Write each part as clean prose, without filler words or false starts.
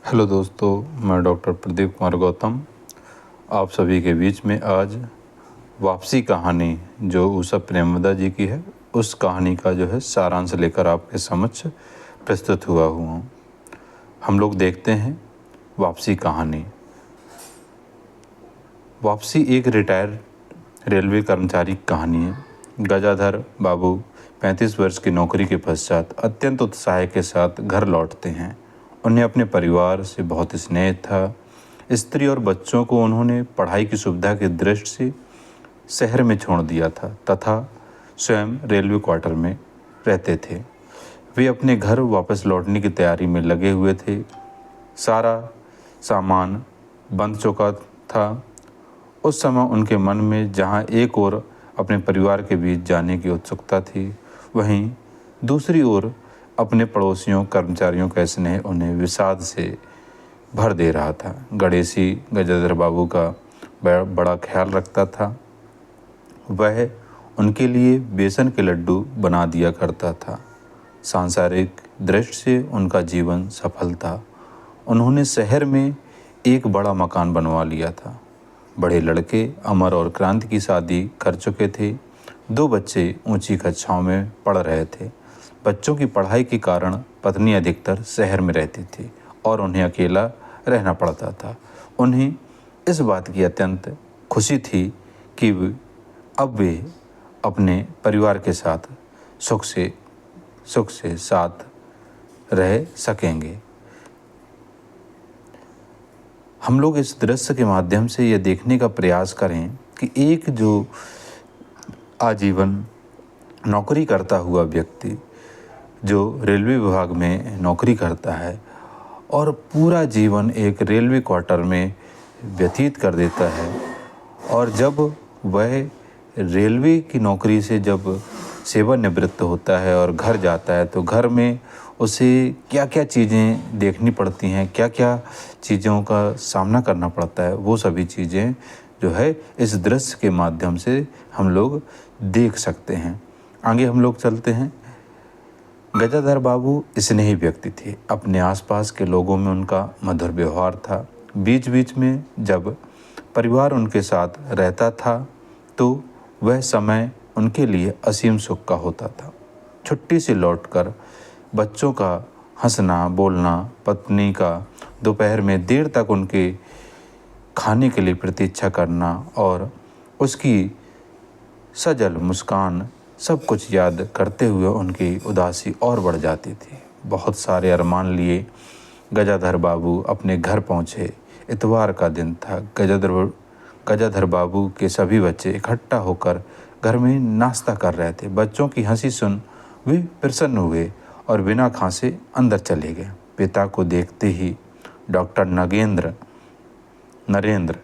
Hello दोस्तों, मैं doctor Pradeep Kumar Gautam आप सभी के बीच में आज वापसी कहानी जो उषा प्रेमवदा जी की है उस कहानी का जो है सारांश लेकर आपके समक्ष प्रस्तुत हुआ हूँ। हम लोग देखते हैं वापसी कहानी। वापसी एक रिटायर्ड रेलवे कर्मचारी की कहानी है। गजाधर बाबू 35 वर्ष की नौकरी के पश्चात अत्यंत उत्साह के साथ घर लौटते हैं। उन्हें अपने परिवार से बहुत स्नेह था। स्त्री और बच्चों को उन्होंने पढ़ाई की सुविधा की दृष्टि से शहर में छोड़ दिया था तथा स्वयं रेलवे क्वार्टर में रहते थे। वे अपने घर वापस लौटने की तैयारी में लगे हुए थे। सारा सामान बंध चुका था। उस समय उनके मन में जहाँ एक ओर अपने परिवार के बीच जाने की उत्सुकता थी, वहीं दूसरी ओर अपने पड़ोसियों कर्मचारियों का स्नेह उन्हें विषाद से भर दे रहा था। गणेशी गजाधर बाबू का बड़ा ख्याल रखता था। वह उनके लिए बेसन के लड्डू बना दिया करता था। सांसारिक दृष्टि से उनका जीवन सफल था। उन्होंने शहर में एक बड़ा मकान बनवा लिया था। बड़े लड़के अमर और क्रांति की शादी कर चुके थे। 2 बच्चे ऊंची कक्षाओं में पढ़ रहे थे। बच्चों की पढ़ाई के कारण पत्नी अधिकतर शहर में रहती थी और उन्हें अकेला रहना पड़ता था। उन्हें इस बात की अत्यंत खुशी थी कि अब वे अपने परिवार के साथ सुख से साथ रह सकेंगे। हम लोग इस दृश्य के माध्यम से यह देखने का प्रयास करें कि एक जो आजीवन नौकरी करता हुआ व्यक्ति जो रेलवे विभाग में नौकरी करता है और पूरा जीवन एक रेलवे क्वार्टर में व्यतीत कर देता है, और जब वह रेलवे की नौकरी से जब सेवानिवृत्त होता है और घर जाता है तो घर में उसे क्या क्या चीज़ें देखनी पड़ती हैं, क्या क्या चीज़ों का सामना करना पड़ता है, वो सभी चीज़ें जो है इस दृश्य के माध्यम से हम लोग देख सकते हैं। आगे हम लोग चलते हैं। गजाधर बाबू स्नेही व्यक्ति थे। अपने आसपास के लोगों में उनका मधुर व्यवहार था। बीच बीच में जब परिवार उनके साथ रहता था तो वह समय उनके लिए असीम सुख का होता था। छुट्टी से लौटकर बच्चों का हंसना बोलना, पत्नी का दोपहर में देर तक उनके खाने के लिए प्रतीक्षा करना और उसकी सजल मुस्कान, सब कुछ याद करते हुए उनकी उदासी और बढ़ जाती थी। बहुत सारे अरमान लिए गजाधर बाबू अपने घर पहुँचे। इतवार का दिन था। गजाधर बाबू के सभी बच्चे इकट्ठा होकर घर में नाश्ता कर रहे थे। बच्चों की हंसी सुन वे प्रसन्न हुए और बिना खांसे अंदर चले गए। पिता को देखते ही डॉक्टर नरेंद्र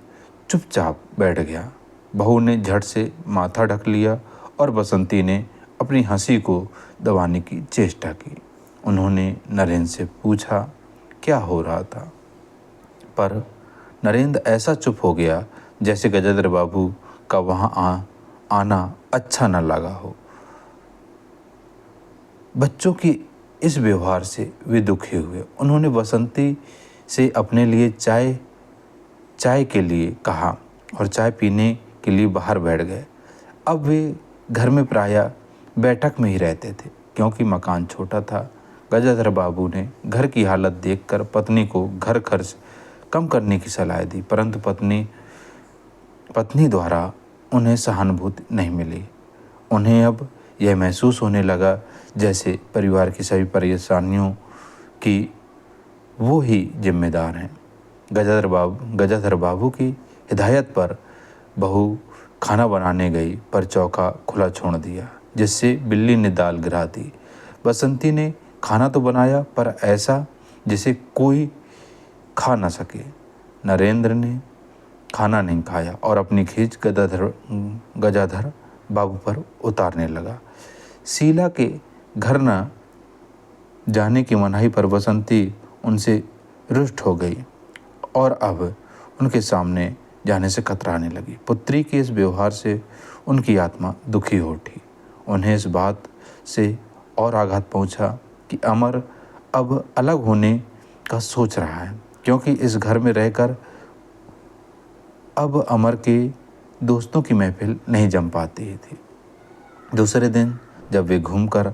चुपचाप बैठ गया। बहू ने झट से माथा ढक लिया और बसंती ने अपनी हंसी को दबाने की चेष्टा की। उन्होंने नरेंद्र से पूछा क्या हो रहा था, पर नरेंद्र ऐसा चुप हो गया जैसे गजाधर बाबू का वहाँ आना अच्छा न लगा हो। बच्चों की इस व्यवहार से वे दुखी हुए। उन्होंने बसंती से अपने लिए चाय के लिए कहा और चाय पीने के लिए बाहर बैठ गए। अब वे घर में प्रायः बैठक में ही रहते थे क्योंकि मकान छोटा था। गजाधर बाबू ने घर की हालत देखकर पत्नी को घर खर्च कम करने की सलाह दी, परंतु पत्नी द्वारा उन्हें सहानुभूति नहीं मिली। उन्हें अब यह महसूस होने लगा जैसे परिवार की सभी परेशानियों की वो ही जिम्मेदार हैं। गजाधर बाबू की हिदायत पर बहू खाना बनाने गई पर चौका खुला छोड़ दिया, जिससे बिल्ली ने दाल गिरा दी। बसंती ने खाना तो बनाया पर ऐसा जिसे कोई खा न सके। नरेंद्र ने खाना नहीं खाया और अपनी खींच गजाधर बाबू पर उतारने लगा। शीला के घर न जाने की मनाही पर बसंती उनसे रुष्ट हो गई और अब उनके सामने जाने से कतराने लगी। पुत्री के इस व्यवहार से उनकी आत्मा दुखी हो उठी। उन्हें इस बात से और आघात पहुंचा कि अमर अब अलग होने का सोच रहा है। क्योंकि इस घर में रहकर अब अमर के दोस्तों की महफिल नहीं जम पाती थी। दूसरे दिन जब वे घूमकर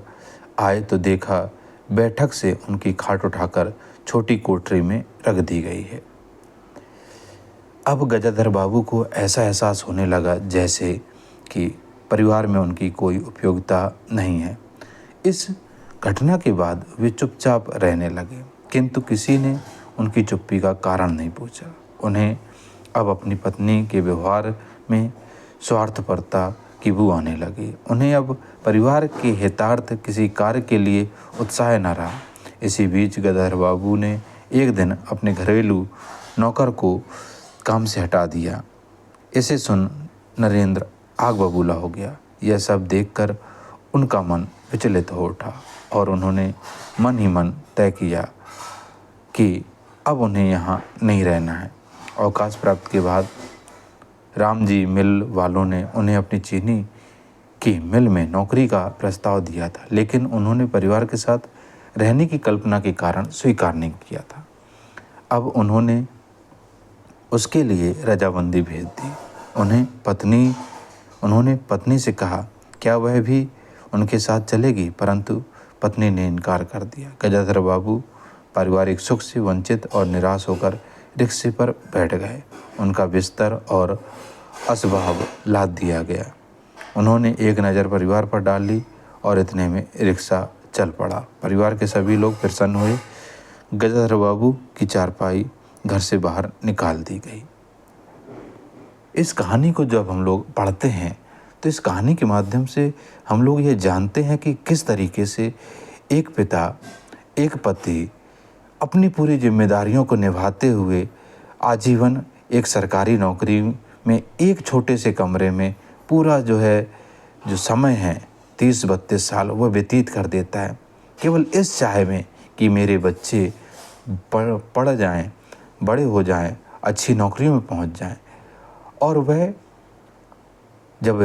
आए तो देखा बैठक से उनकी खाट उठाकर छोटी कोठरी में रख दी गई है। अब गजाधर बाबू को ऐसा एहसास होने लगा जैसे कि परिवार में उनकी कोई उपयोगिता नहीं है। इस घटना के बाद वे चुपचाप रहने लगे, किंतु किसी ने उनकी चुप्पी का कारण नहीं पूछा। उन्हें अब अपनी पत्नी के व्यवहार में स्वार्थपरता की बू आने लगी। उन्हें अब परिवार के हितार्थ किसी कार्य के लिए उत्साह न रहा। इसी बीच गजाधर बाबू ने एक दिन अपने घरेलू नौकर को काम से हटा दिया। इसे सुन नरेंद्र आग बबूला हो गया। यह सब देखकर उनका मन विचलित हो उठा और उन्होंने मन ही मन तय किया कि अब उन्हें यहाँ नहीं रहना है। अवकाश प्राप्त के बाद रामजी मिल वालों ने उन्हें अपनी चीनी की मिल में नौकरी का प्रस्ताव दिया था, लेकिन उन्होंने परिवार के साथ रहने की कल्पना के कारण स्वीकार नहीं किया था। अब उन्होंने उसके लिए रजाबंदी भेज दी। उन्होंने पत्नी से कहा क्या वह भी उनके साथ चलेगी, परंतु पत्नी ने इनकार कर दिया। गजाधर बाबू पारिवारिक सुख से वंचित और निराश होकर रिक्शे पर बैठ गए। उनका बिस्तर और असबाब लाद दिया गया। उन्होंने एक नज़र परिवार पर डाल ली और इतने में रिक्शा चल पड़ा। परिवार के सभी लोग प्रसन्न हुए। गजाधर बाबू की चारपाई घर से बाहर निकाल दी गई। इस कहानी को जब हम लोग पढ़ते हैं तो इस कहानी के माध्यम से हम लोग ये जानते हैं कि किस तरीके से एक पिता, एक पति अपनी पूरी जिम्मेदारियों को निभाते हुए आजीवन एक सरकारी नौकरी में एक छोटे से कमरे में पूरा जो समय है 30-32 साल वह व्यतीत कर देता है, केवल इस चाह में कि मेरे बच्चे पढ़ जाएं, बड़े हो जाएं, अच्छी नौकरियों में पहुंच जाएं। और वह जब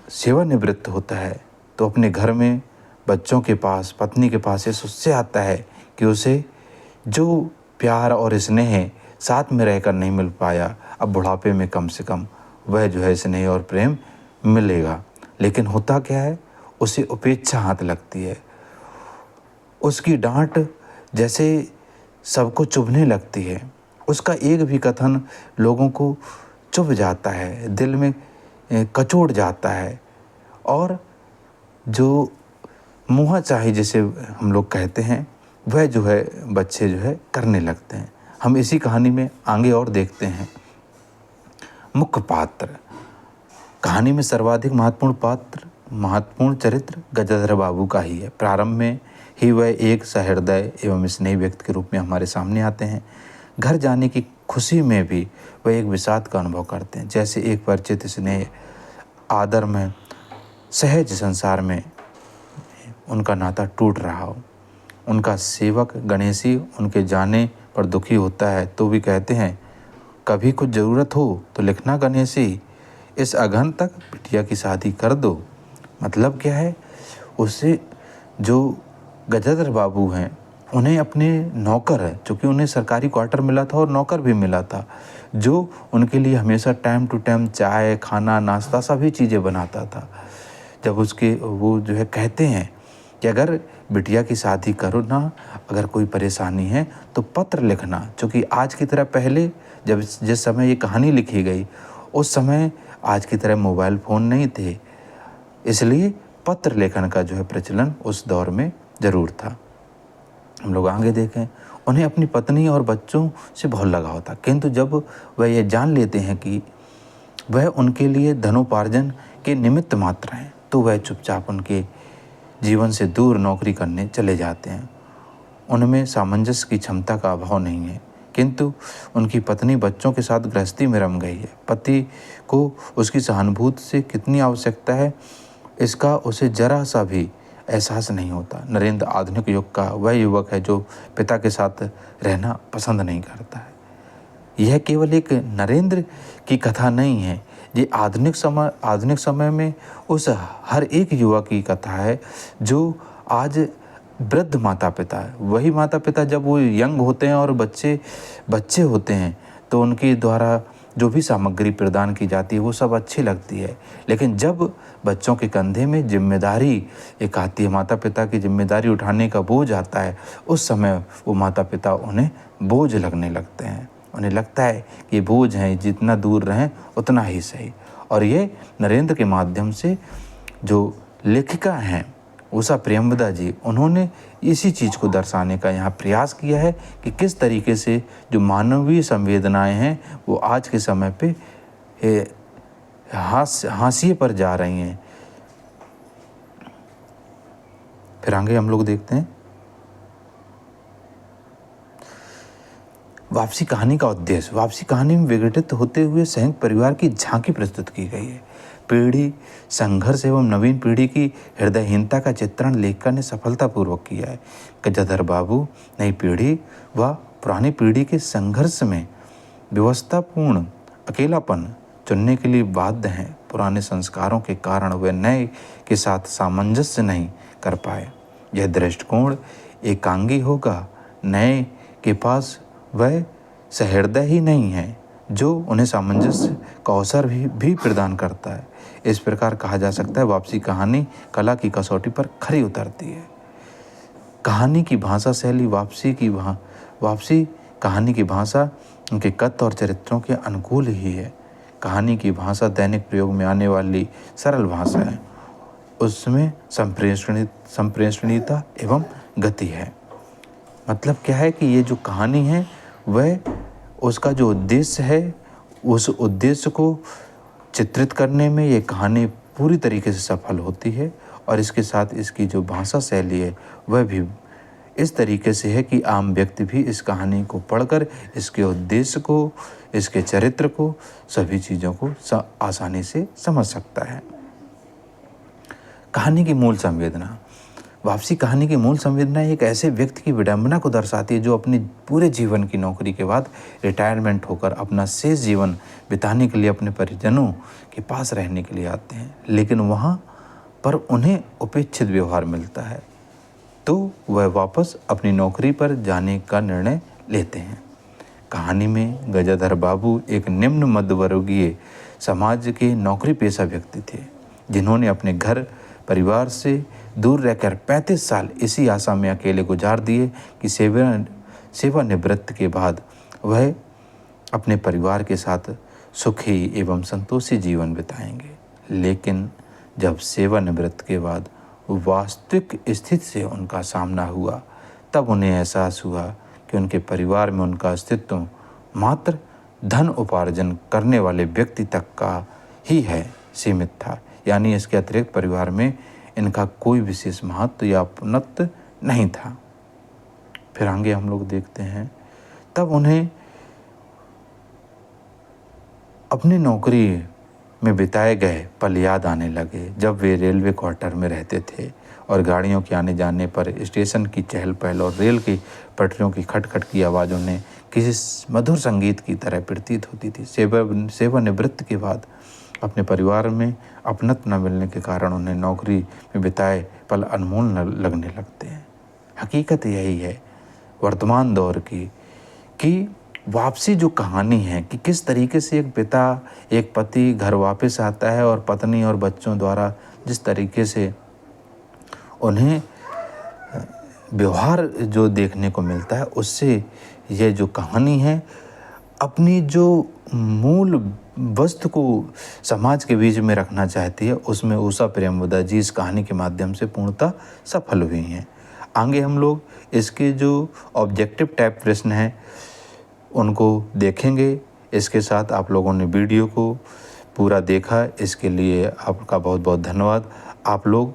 सेवानिवृत्त होता है तो अपने घर में बच्चों के पास, पत्नी के पास इस उससे आता है कि उसे जो प्यार और स्नेह साथ में रहकर नहीं मिल पाया, अब बुढ़ापे में कम से कम वह स्नेह और प्रेम मिलेगा। लेकिन होता क्या है, उसे उपेक्षा हाथ लगती है। उसकी डांट जैसे सबको चुभने लगती है। उसका एक भी कथन लोगों को चुभ जाता है, दिल में कचोट जाता है और जो मुँह चाही जिसे हम लोग कहते हैं वह बच्चे करने लगते हैं। हम इसी कहानी में आगे और देखते हैं। मुख्य पात्र, कहानी में सर्वाधिक महत्वपूर्ण चरित्र गजाधर बाबू का ही है। प्रारंभ में ही वह एक सहृदय एवं स्नेही व्यक्ति के रूप में हमारे सामने आते हैं। घर जाने की खुशी में भी वह एक विषाद का अनुभव करते हैं, जैसे एक परिचित स्नेह आदर में सहज संसार में उनका नाता टूट रहा हो। उनका सेवक गणेशी उनके जाने पर दुखी होता है तो भी कहते हैं कभी कुछ ज़रूरत हो तो लिखना गणेशी, इस अगहन तक बिटिया की शादी कर दो। मतलब क्या है, उससे जो गजाधर बाबू हैं उन्हें अपने नौकर है, चूँकि उन्हें सरकारी क्वार्टर मिला था और नौकर भी मिला था, जो उनके लिए हमेशा टाइम टू टाइम चाय, खाना, नाश्ता सभी चीज़ें बनाता था। जब वो कहते हैं कि अगर बिटिया की शादी करो ना, अगर कोई परेशानी है तो पत्र लिखना, क्योंकि आज की तरह पहले जिस समय ये कहानी लिखी गई उस समय आज की तरह मोबाइल फ़ोन नहीं थे, इसलिए पत्र लेखन का प्रचलन उस दौर में ज़रूर था। हम लोग आगे देखें, उन्हें अपनी पत्नी और बच्चों से बहुत लगाव था, किंतु जब वह ये जान लेते हैं कि वह उनके लिए धनोपार्जन के निमित्त मात्र हैं तो वह चुपचाप उनके जीवन से दूर नौकरी करने चले जाते हैं। उनमें सामंजस्य की क्षमता का अभाव नहीं है, किंतु उनकी पत्नी बच्चों के साथ गृहस्थी में रम गई है। पति को उसकी सहानुभूति से कितनी आवश्यकता है इसका उसे जरा सा भी एहसास नहीं होता। नरेंद्र आधुनिक युग का वह युवक है जो पिता के साथ रहना पसंद नहीं करता है। यह केवल एक नरेंद्र की कथा नहीं है, ये आधुनिक समय में उस हर एक युवक की कथा है जो आज वृद्ध माता पिता, वही माता पिता जब वो यंग होते हैं और बच्चे होते हैं तो उनके द्वारा जो भी सामग्री प्रदान की जाती है वो सब अच्छी लगती है, लेकिन जब बच्चों के कंधे में जिम्मेदारी एक आती है, माता पिता की जिम्मेदारी उठाने का बोझ आता है, उस समय वो माता पिता उन्हें बोझ लगने लगते हैं। उन्हें लगता है कि बोझ हैं, जितना दूर रहें उतना ही सही। और ये नरेंद्र के माध्यम से जो लेखिका हैं उषा प्रेमवदा जी, उन्होंने इसी चीज़ को दर्शाने का यहाँ प्रयास किया है कि किस तरीके से जो मानवीय संवेदनाएं हैं वो आज के समय पे हाशिए पर जा रही हैं। फिर आगे हम लोग देखते हैं वापसी कहानी का उद्देश्य। वापसी कहानी में विघटित होते हुए संयुक्त परिवार की झांकी प्रस्तुत की गई है। पीढ़ी संघर्ष एवं नवीन पीढ़ी की हृदयहीनता का चित्रण लेखक ने सफलतापूर्वक किया है। गजाधर बाबू नई पीढ़ी व पुरानी पीढ़ी के संघर्ष में व्यवस्थापूर्ण अकेलापन चुनने के लिए बाध्य हैं। पुराने संस्कारों के कारण वे नए के साथ सामंजस्य नहीं कर पाए। यह दृष्टिकोण एकांगी होगा। नए के पास वह सहृदय ही नहीं है जो उन्हें सामंजस्य का अवसर भी प्रदान करता है। इस प्रकार कहा जा सकता है वापसी कहानी कला की कसौटी पर खरी उतरती है। कहानी की भाषा शैली वापसी कहानी की भाषा उनके कथ्य और चरित्रों के अनुकूल ही है। कहानी की भाषा दैनिक प्रयोग में आने वाली सरल भाषा है। उसमें संप्रेषणीयता एवं गति है। मतलब क्या है कि ये जो कहानी है वह उसका जो उद्देश्य है उस उद्देश्य को चित्रित करने में ये कहानी पूरी तरीके से सफल होती है। और इसके साथ इसकी जो भाषा शैली है वह भी इस तरीके से है कि आम व्यक्ति भी इस कहानी को पढ़कर इसके उद्देश्य को, इसके चरित्र को, सभी चीज़ों को आसानी से समझ सकता है। कहानी की मूल संवेदना। वापसी कहानी की मूल संवेदना एक ऐसे व्यक्ति की विडंबना को दर्शाती है जो अपने पूरे जीवन की नौकरी के बाद रिटायरमेंट होकर अपना शेष जीवन बिताने के लिए अपने परिजनों के पास रहने के लिए आते हैं, लेकिन वहाँ पर उन्हें उपेक्षित व्यवहार मिलता है तो वह वापस अपनी नौकरी पर जाने का निर्णय लेते हैं। कहानी में गजाधर बाबू एक निम्न मध्यवर्गीय समाज के नौकरी पेशा व्यक्ति थे जिन्होंने अपने घर परिवार से दूर रहकर 35 साल इसी आशा में अकेले गुजार दिए कि सेवानिवृत्त के बाद वह अपने परिवार के साथ सुखी एवं संतोषी जीवन बिताएंगे। लेकिन जब सेवानिवृत्त के बाद वास्तविक स्थिति से उनका सामना हुआ तब उन्हें एहसास हुआ कि उनके परिवार में उनका अस्तित्व मात्र धन उपार्जन करने वाले व्यक्ति तक का ही है सीमित था। यानी इसके अतिरिक्त परिवार में इनका कोई विशेष महत्व या अपनत्व नहीं था। फिर आगे हम लोग देखते हैं तब उन्हें अपनी नौकरी में बिताए गए पल याद आने लगे जब वे रेलवे क्वार्टर में रहते थे और गाड़ियों के आने जाने पर स्टेशन की चहल पहल और रेल की पटरियों की खटखट की आवाज़ उन्हें किसी मधुर संगीत की तरह प्रतीत होती थी। सेवानिवृत्त के बाद अपने परिवार में अपनत्व न मिलने के कारण उन्हें नौकरी में बिताए पल अनमोल लगने लगते हैं। हकीकत यही है वर्तमान दौर की कि वापसी जो कहानी है कि किस तरीके से एक पति घर वापस आता है और पत्नी और बच्चों द्वारा जिस तरीके से उन्हें व्यवहार जो देखने को मिलता है उससे यह जो कहानी है अपनी जो मूल वस्तु को समाज के बीच में रखना चाहती है। उसमें उषा प्रेमवदा जी इस कहानी के माध्यम से पूर्णतः सफल हुई हैं। आगे हम लोग इसके जो ऑब्जेक्टिव टाइप प्रश्न हैं उनको देखेंगे। इसके साथ आप लोगों ने वीडियो को पूरा देखा, इसके लिए आपका बहुत बहुत धन्यवाद। आप लोग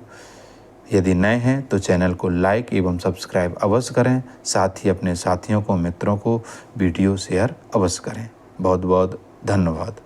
यदि नए हैं तो चैनल को लाइक एवं सब्सक्राइब अवश्य करें, साथ ही अपने साथियों को, मित्रों को वीडियो शेयर अवश्य करें। बहुत बहुत धन्यवाद।